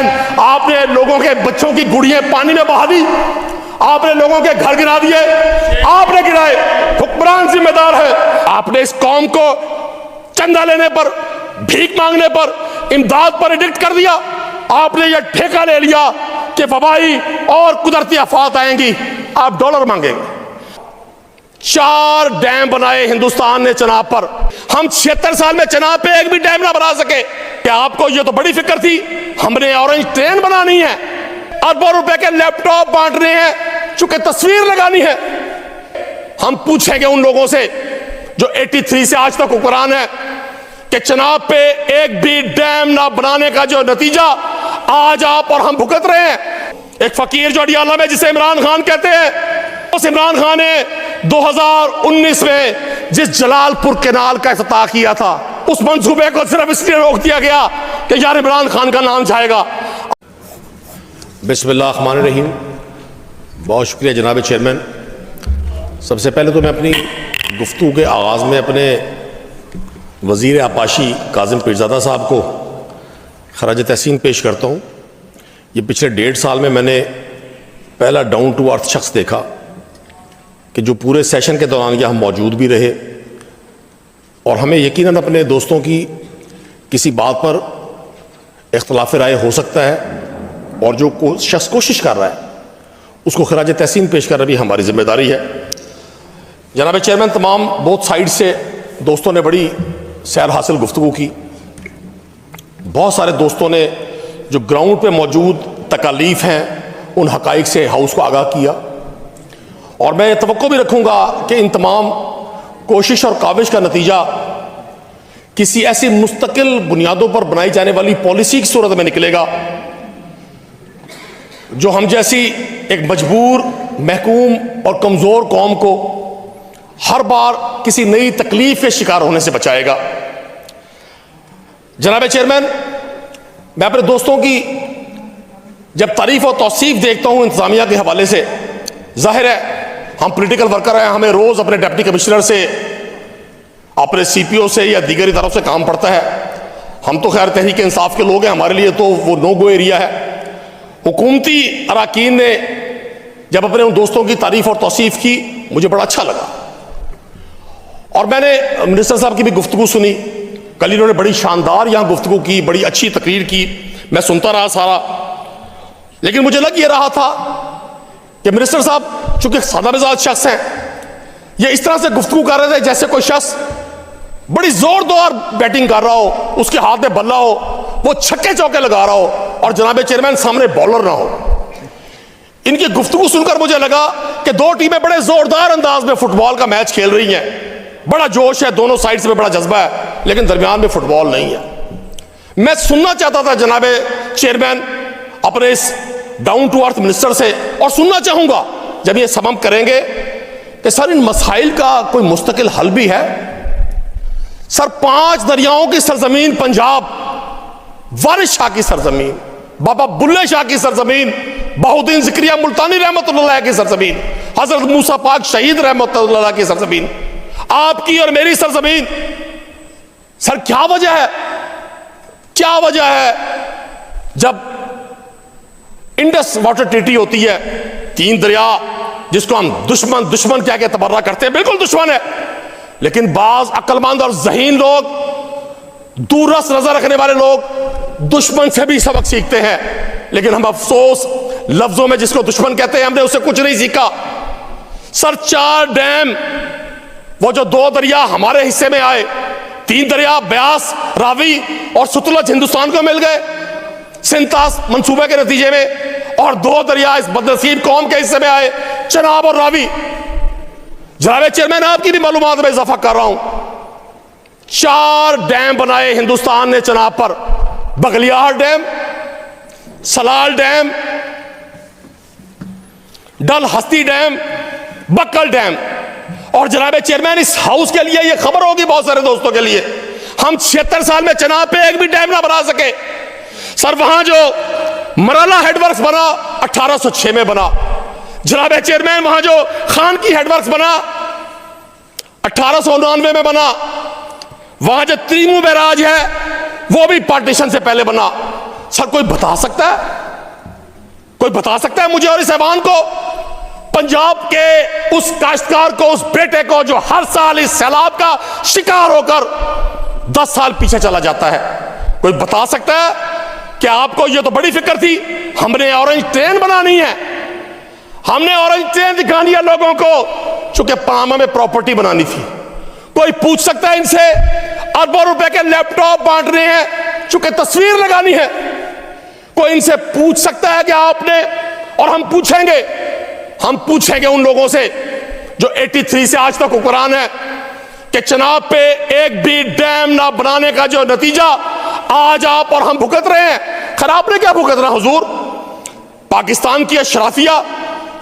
Chairman, आपने लोगों के बच्चों की गुड़ियां पानी में बहा दी, आपने लोगों के घर गिरा दिए, आपने गिराए, हुक्मरान जिम्मेदार है। आपने इस कौम को चंदा लेने पर, भीख मांगने पर, इमदाद पर एडिक्ट कर दिया। आपने यह ठेका ले लिया कि वबाई और कुदरती आफात आएंगी, आप डॉलर मांगेंगे। 4 डैम बनाए हिंदुस्तान ने चनाब पर। हम 76 साल में चनाब पे एक भी डैम ना बना सके। क्या आपको ये तो बड़ी फिक्र थी, हमने ऑरेंज ट्रेन बनानी है, अरबों रुपए के लैपटॉप बांटने हैं, चूंकि तस्वीर लगानी है। हम पूछेंगे उन लोगों से जो 83 से आज तक हुक्मरान है कि चनाब पे एक भी डैम ना बनाने का जो नतीजा आज आप और हम भुगत रहे हैं। एक फकीर जो अडियाला में जिसे इमरान खान कहते हैं, उस इमरान खान ने 2019 में जिस जलालपुर केनाल का इफ्तिताह किया था, उस मंसूबे को सिर्फ इसलिए रोक दिया गया कि यार इमरान खान का नाम जाएगा। बिस्मिल्लाहिर्रहमानिर्रहीम। बहुत शुक्रिया जनाब चेयरमैन। सबसे पहले तो मैं अपनी गुफ्तगू के आगाज़ में अपने वज़ीर आबाशी काज़िम पीरज़ादा साहब को खराज तहसीन पेश करता हूँ। ये पिछले 1.5 साल में मैंने पहला डाउन टू अर्थ शख्स देखा कि जो पूरे सेशन के दौरान यहाँ मौजूद भी रहे और हमें यकीनन अपने दोस्तों की किसी बात पर इख्तलाफ राय हो सकता है और जो शख्स कोशिश कर रहा है उसको खराज तहसीन पेश करना भी हमारी जिम्मेदारी है। जनाब चेयरमैन, तमाम बोथ साइड से दोस्तों ने बड़ी सैर हासिल गुफ्तगू की। बहुत सारे दोस्तों ने जो ग्राउंड पे मौजूद तकालीफ हैं उन हकाइक से हाउस को आगाह किया और मैं तवक्को भी रखूँगा कि इन तमाम कोशिश और काविश का नतीजा किसी ऐसी मुस्तकिल बुनियादों पर बनाई जाने वाली पॉलिसी की सूरत में निकलेगा जो हम जैसी एक मजबूर, महकूम और कमज़ोर कौम को हर बार किसी नई तकलीफ के शिकार होने से बचाएगा। जनाब चेयरमैन, मैं अपने दोस्तों की जब तारीफ और तौसीफ देखता हूं इंतजामिया के हवाले से, जाहिर है हम पॉलिटिकल वर्कर हैं, हमें रोज अपने डिप्टी कमिश्नर से, अपने CPO से या दीगर इदारों से काम पड़ता है। हम तो खैर तहरीक इंसाफ के लोग हैं, हमारे लिए तो वो नो गो एरिया है। हुकूमती अराकीन ने जब अपने उन दोस्तों की तारीफ और तौसीफ की, मुझे बड़ा अच्छा लगा और मैंने मिनिस्टर साहब की भी गुफ्तगू सुनी। कल इन्होंने बड़ी शानदार यहाँ गुफ्तगू की, बड़ी अच्छी तकरीर की, मैं सुनता रहा सारा। लेकिन मुझे लग ये रहा था कि मिनिस्टर साहब चूंकि सादा मिजाज शख्स हैं, ये इस तरह से गुफ्तगू कर रहे थे जैसे कोई शख्स बड़ी जोरदार बैटिंग कर रहा हो, उसके हाथ में बल्ला हो, वो छक्के चौके लगा रहा हो और जनाब चेयरमैन सामने बॉलर ना हो। इनकी गुफ्तगू सुनकर मुझे लगा कि 2 टीमें बड़े जोरदार अंदाज में फुटबॉल का मैच खेल रही हैं, बड़ा जोश है, दोनों साइड में बड़ा जज्बा है, लेकिन दरमियान में फुटबॉल नहीं है। मैं सुनना चाहता था जनाब चेयरमैन अपने इस डाउन टू अर्थ मिनिस्टर से, और सुनना चाहूंगा जब ये समम करेंगे कि सर इन मसाइल का कोई मुस्तकिल हल भी है। सर 5 दरियाओं की सरजमीन पंजाब, वारिस शाह की सरजमीन, बाबा बुल्ले शाह की सरजमीन, बहुद्दीन ज़िक्रिया मुल्तानी रहमतुल्लाह की सरजमीन, हजरत मूसा पाक शहीद रहमतुल्लाह की सरजमीन, आपकी और मेरी सरजमीन। सर क्या वजह है, क्या वजह है जब इंडस वाटर ट्रीटी होती है, 3 दरिया जिसको हम दुश्मन दुश्मन क्या तबर्रा करते हैं, बिल्कुल दुश्मन है, लेकिन बाज अक्लमंद और ज़हीन लोग, दूरस नजर रखने वाले लोग दुश्मन से भी सबक सीखते हैं। लेकिन हम अफसोस लफ्जों में जिसको दुश्मन कहते हैं, हमने उससे कुछ नहीं सीखा। सर 4 डैम, वो जो 2 दरिया हमारे हिस्से में आए, 3 दरिया ब्यास, रावी और सतलुज हिंदुस्तान को मिल गए सिंतास मंसूबे के नतीजे में, और 2 दरिया इस बदनसीब कौम के हिस्से में आए, चनाब और रावी। जनाब चेयरमैन, आपकी भी मालूमात में इजाफा कर रहा हूं, 4 डैम बनाए हिंदुस्तान ने चनाब पर, बगलियार डैम, सलाल डैम, डल हस्ती डैम, बक्कल डैम। और जनाब चेयरमैन, इस हाउस के लिए यह खबर होगी बहुत सारे दोस्तों के लिए, हम 76 साल में चनाब पे एक भी डैम ना बना सके। सर वहां जो मराला हेडवर्क्स बना 1806 में बना। जनाब चेयरमैन, वहां जो खान की हेडवर्क्स बना 1899 में बना। वहां जो त्रिमू बैराज है वो भी पार्टीशन से पहले बना। सर कोई बता सकता है, कोई बता सकता है मुझे और इस ऐवान को, पंजाब के उस काश्तकार को, उस बेटे को जो हर साल इस सैलाब का शिकार होकर 10 साल पीछे चला जाता है? कोई बता सकता है कि आपको ये तो बड़ी फिक्र थी, हमने ऑरेंज ट्रेन बनानी है, हमने ऑरेंज ट्रेन दिखानी है लोगों को, चूंकि पनामा में प्रॉपर्टी बनानी थी। कोई पूछ सकता है इनसे अरबों रुपए के लैपटॉप बांटने हैं, चूंकि तस्वीर लगानी है? कोई इनसे पूछ सकता है कि आपने, और हम पूछेंगे उन लोगों से जो 83 से आज तक हुक्मरान है कि चनाब पे एक भी डैम ना बनाने का जो नतीजा आज आप और हम भुगत रहे हैं। खराब ने क्या भुगतना हुजूर? पाकिस्तान की अशराफिया,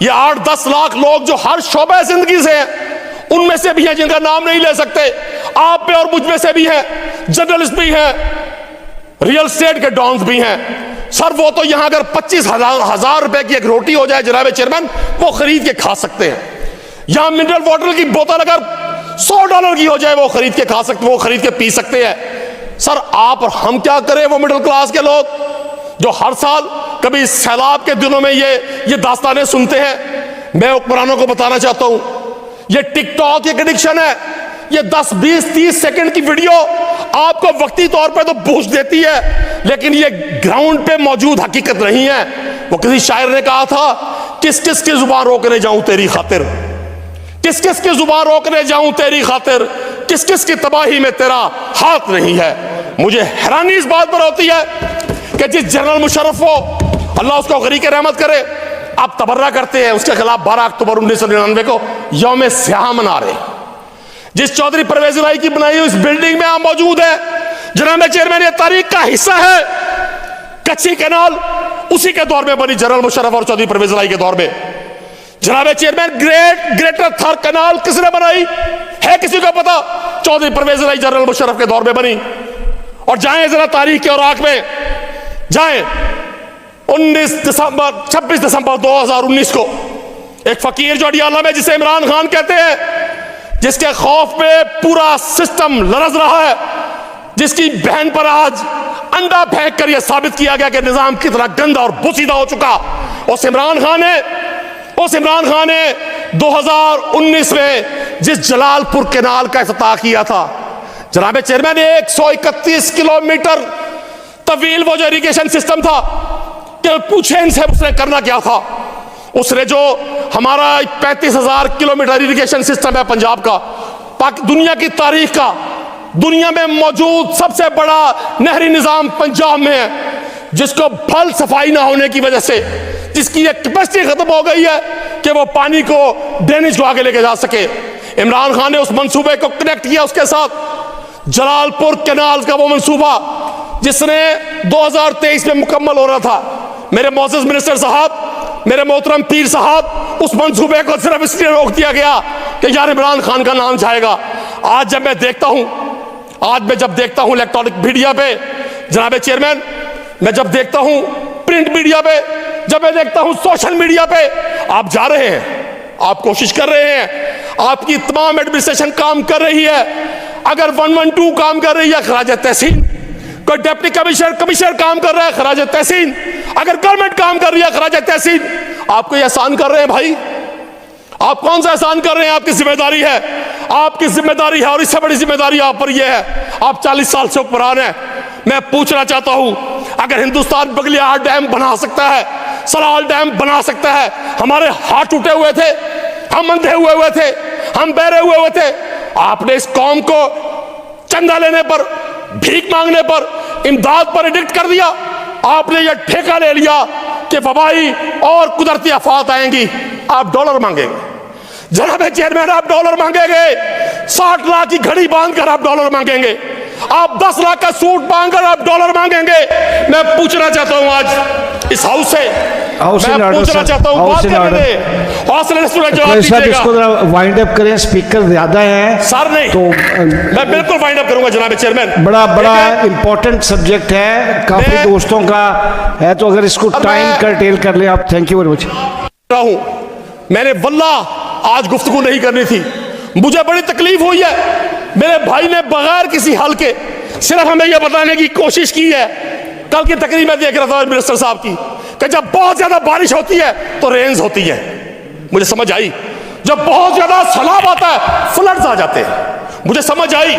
ये 8-10 लाख लोग जो हर शोबे जिंदगी से हैं, उनमें से भी हैं जिनका नाम नहीं ले सकते, आप पे और मुझ में से भी हैं, जर्नलिस्ट भी हैं, रियल एस्टेट के डॉन्स भी हैं। सर वो तो यहां अगर 25,000 रुपए की एक रोटी हो जाए जनाब चेयरमैन, वो खरीद के खा सकते हैं। यहां मिनरल वाटर की बोतल अगर $100 की हो जाए, वो खरीद के खा सकते, वो खरीद के पी सकते हैं। सर आप और हम क्या करें, वो मिडिल क्लास के लोग जो हर साल कभी सैलाब के दिनों में ये दास्तानें सुनते हैं। मैं हुक्मरानों को बताना चाहता हूं, ये टिकटॉक एक एडिक्शन है। ये 10, 20, 30 सेकंड की वीडियो आपको वक्ती तौर पे तो बूस्ट देती है, लेकिन ये ग्राउंड पे मौजूद हकीकत नहीं है। वो किसी शायर ने कहा था, किस किस की जुबान रोकने जाऊं तेरी खातिर, किस किस की जुबान रोकने जाऊं तेरी खातिर, किस किस की तबाही में तेरा हाथ नहीं है। मुझे हैरानी इस बात पर होती है कि जिस जनरल मुशर्रफ को, अल्लाह उसको गरीक रहमत करे, आप तबर्रा करते हैं उसके खिलाफ 12 अक्टूबर 1999 को यौम स्याह मना रहे। जिस चौधरी परवेज इलाही की बनाई हुई इस बिल्डिंग में आप मौजूद है, जनाब चेयरमैन, ये तारीख का हिस्सा है। कच्ची कैनाल उसी के दौर में बनी, जनरल मुशर्रफ और चौधरी परवेज इलाही के दौर में। जनाब चेयरमैन, ग्रेटर थर कैनाल किसने बनाई है किसी को पता? चौधरी परवेज इलाही जनरल मुशर्रफ के दौर में बनी। और जाएं जरा तारीख के औराक में जाएं, 26 दिसंबर 2019 को एक फकीर जो अडियाला में, जिसे इमरान खान कहते हैं, जिसके खौफ में पूरा सिस्टम लरज रहा है, जिसकी बहन पर आज अंडा फेंक कर यह साबित किया गया कि निजाम कितना गंदा और बुसीदा हो चुका, उस इमरान खान ने 2019 में जिस जलालपुर कैनाल का इफ्तिताह किया था, जनाब चेयरमैन, 131 किलोमीटर तवील वो जो इरिगेशन सिस्टम था, कि पूछे इनसे उसने करना क्या था। उसने जो हमारा 35,000 किलोमीटर इरिगेशन सिस्टम है पंजाब का, दुनिया की तारीख का, दुनिया में मौजूद सबसे बड़ा नहरी निजाम पंजाब में है, जिसको फल सफाई ना होने की वजह से, जिसकी एक कैपेसिटी खत्म हो गई है कि वो पानी को, ड्रेनेज को आगे लेके जा सके। इमरान खान ने उस मंसूबे को कनेक्ट किया उसके साथ, जलालपुर कैनाल का वो मंसूबा जिसने 2023 में मुकम्मल हो रहा था। मेरे मौजूद मिनिस्टर साहब, मेरे मोहतरम पीर साहब, उस मंसूबे को सिर्फ इसलिए रोक दिया गया कि यार इमरान खान का नाम जाएगा। आज मैं जब देखता हूं इलेक्ट्रॉनिक मीडिया पे, जनाब चेयरमैन, मैं जब देखता हूं प्रिंट मीडिया पे, जब मैं देखता हूं सोशल मीडिया पे, आप जा रहे हैं, आप कोशिश कर रहे हैं, आपकी तमाम एडमिनिस्ट्रेशन काम कर रही है। अगर 112 काम कर रही है, खराज तहसीन। कोई डिप्टी कमिश्नर काम कर रहा है, खराज तहसीन। अगर गवर्नमेंट काम कर रही है, खराज तहसीन। आपको ये एहसान कर रहे हैं भाई, आप कौन सा एहसान कर रहे हैं? आपकी जिम्मेदारी है, आपकी जिम्मेदारी है, और इससे बड़ी जिम्मेदारी आप पर यह है, आप 40 साल से हुक्मरान हैं। मैं पूछना चाहता हूं, अगर हिंदुस्तान बगलियार डैम बना सकता है, सलाल डैम बना सकता है, हमारे हाथ टूटे हुए थे, हम अंधे हुए थे, हम बहरे हुए थे, आपने इस कौम को चंदा लेने पर, भीख मांगने पर, इमदाद पर एडिक्ट कर दिया। आपने यह ठेका ले लिया कि वबाई और कुदरती आफात आएंगी, आप डॉलर मांगेंगे। जनाब चेयरमैन, आप डॉलर मांगेंगे, 60 लाख की घड़ी बांधकर आप डॉलर मांगेंगे, आप 10 लाख का सूट बांधकर आप डॉलर मांगेंगे। मैं पूछना चाहता हूं आज इस हाउस से, मैं पूछना चाहता हूं, बात करने दे, हौसले से जवाब दीजिएगा। इसको वाइंड अप करें, स्पीकर ज्यादा है सर। नहीं तो मैं बिल्कुल वाइंड अप करूंगा जनाब चेयरमैन। बड़ा इंपॉर्टेंट सब्जेक्ट है, काफी दोस्तों का है, तो अगर इसको टाइम कर्टेल कर ले आप। Thank you very much. मैंने वल्लाह आज गुफ्तगू नहीं करनी थी, मुझे बड़ी तकलीफ हुई है। मेरे भाई ने बगैर किसी हल के सिर्फ हमें यह बताने की कोशिश की है कल की तकरीर में देख रहा था मिनिस्टर साहब की कि जब बहुत ज्यादा बारिश होती है तो रेंज होती है, मुझे समझ आई। जब बहुत ज्यादा सैलाब आता है फ्लड्स आ जाते हैं, मुझे समझ आई।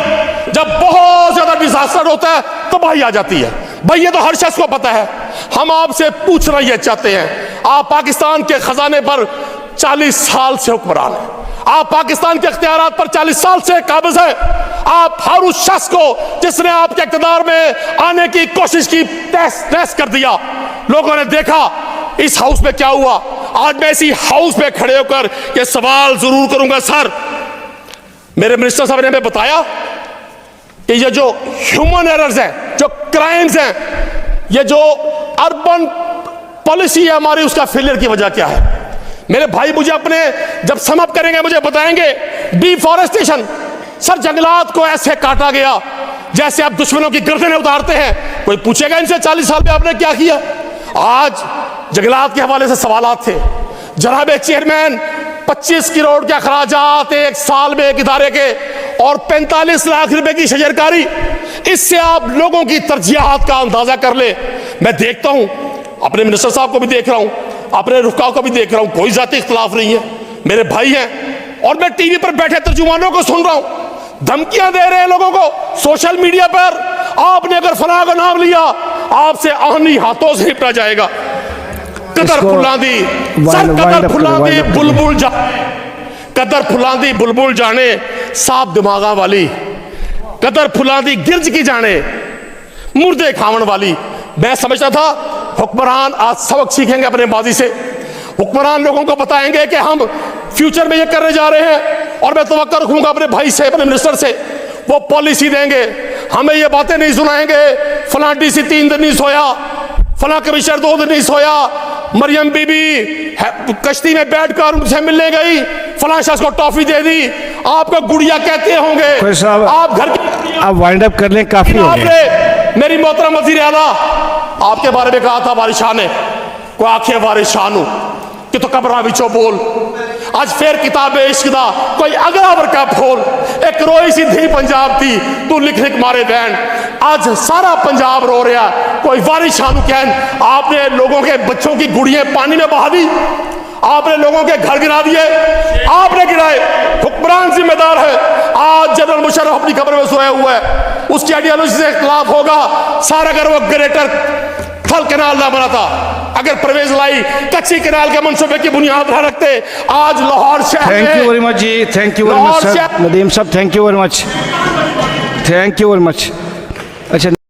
जब बहुत ज्यादा डिजास्टर होता है तबाही आ जाती है। भाई ये तो हर शख्स को पता है। हम आपसे पूछना ये चाहते हैं, आप पाकिस्तान के खजाने पर 40 साल से हुक्मरान हैं, आप पाकिस्तान के इख्तियारात पर 40 साल से काबिज हैं। आप हर उस शख्स को जिसने आपके इख्तियार में आने की कोशिश की तहस कर दिया। लोगों ने देखा इस हाउस में क्या हुआ। आज मैं इसी हाउस पे खड़े होकर यह सवाल जरूर करूंगा, सर मेरे मिनिस्टर साहब ने हमें बताया कि ये जो ह्यूमन एरर्स हैं, जो क्राइम्स हैं, ये जो अर्बन पॉलिसी है हमारी, उसका फेलियर की वजह क्या है। मेरे भाई मुझे अपने जब समअप करेंगे मुझे बताएंगे। डिफॉरेस्टेशन, सर जंगलात को ऐसे काटा गया जैसे आप दुश्मनों की गर्दनें उतारते हैं। कोई पूछेगा इनसे 40 साल में आपने क्या किया। आज जंगलात के हवाले से सवालात थे। जनाब चेयरमैन 25 करोड़ के अखराजात एक साल में एक इदारे के और 45 लाख रुपए की शजरकारी, इससे आप लोगों की तरजीहात का अंदाजा कर ले। मैं देखता हूं, अपने मिनिस्टर साहब को भी देख रहा हूं, अपने रुकाव को भी देख रहा हूं, कोई जाती इख्तिलाफ नहीं है, मेरे भाई हैं। और मैं टीवी पर बैठे तर्जुमानों को सुन रहा हूं, धमकियां दे रहे हैं लोगों को सोशल मीडिया पर, आपने अगर फलां का नाम लिया आपसे आहनी हाथों से निपटा जाएगा। कदर फुलांदी सर, कदर फुलांदी बुलबुल जाने, कदर फुलांदी बुलबुल जाने साफ दिमागा वाली, कदर फुलांदी गिरज की जाने मुर्दे खावन वाली। मैं समझता था हुक्मरान आज सबक सीखेंगे अपने माजी से। हुक्मरान लोगों को बताएंगे कि हम फ्यूचर में ये करने जा रहे हैं, और मैं तवक्को रखूंगा अपने भाई से, अपने मिनिस्टर से, वो पॉलिसी देंगे। हमें ये बातें नहीं सुनाएंगे फलां डीसी 3 दिन नहीं सोया, फलां कमिश्नर 2 दिन नहीं सोया, मरियम बीबी कश्ती में बैठकर उनसे मिलने गई, फलां शख्स को टॉफी दे दी। आपको गुड़िया कहते होंगे, आप घर की आप वाइंड अप कर लें, काफी हो गया। मेरी मोहतरम वज़ीर आला आपके बारे में कहा था वारिशान ने, कोई आखे वारिशानू कि तो कबरा बिचो बोल। आज फिर किताब इश्क दा कोई अगला वर्का खोल, एक रोई सी धी पंजाब थी तू लिख लिख मारे बैन। आज सारा पंजाब रो रहा, कोई वारिशानू कहन। आपने लोगों के बच्चों की गुड़ियां पानी में बहा दी, आपने लोगों के घर गिरा दिए, आपने गिराए, हुक्मरान जिम्मेदार है। आज जनरल मुशर्रफ अपनी कब्र में सोया हुआ है, उसकी आइडियोलॉजी से खिलाफ होगा। सारा अगर वो ग्रेटर थल कैनाल ना बना था, अगर परवेज लाई कच्ची कैनाल के मंसूबे की बुनियाद ना रखते, आज लाहौर शहर। थैंक यू वेरी मच जी, thank you very much sir. Nadeem साहब thank you very much, thank you very much. अच्छा।